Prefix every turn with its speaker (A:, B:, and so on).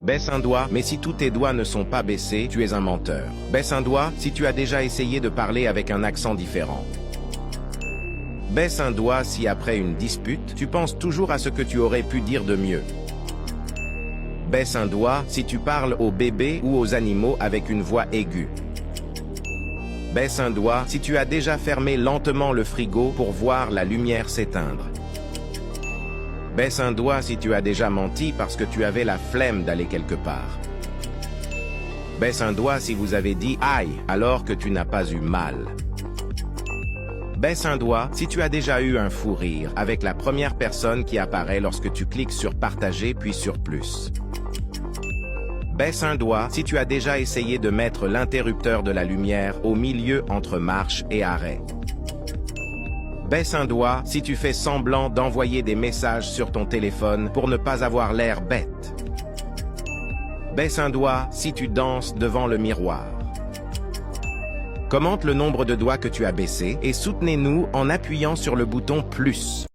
A: Baisse un doigt, mais si tous tes doigts ne sont pas baissés, tu es un menteur. Baisse un doigt si tu as déjà essayé de parler avec un accent différent. Baisse un doigt si après une dispute, tu penses toujours à ce que tu aurais pu dire de mieux. Baisse un doigt si tu parles aux bébés ou aux animaux avec une voix aiguë. Baisse un doigt si tu as déjà fermé lentement le frigo pour voir la lumière s'éteindre. Baisse un doigt si tu as déjà menti parce que tu avais la flemme d'aller quelque part. Baisse un doigt si vous avez dit « aïe » alors que tu n'as pas eu mal. Baisse un doigt si tu as déjà eu un fou rire avec la première personne qui apparaît lorsque tu cliques sur « partager » puis sur « plus ». Baisse un doigt si tu as déjà essayé de mettre l'interrupteur de la lumière au milieu entre marche et arrêt. Baisse un doigt si tu fais semblant d'envoyer des messages sur ton téléphone pour ne pas avoir l'air bête. Baisse un doigt si tu danses devant le miroir. Commente le nombre de doigts que tu as baissés et soutenez-nous en appuyant sur le bouton plus.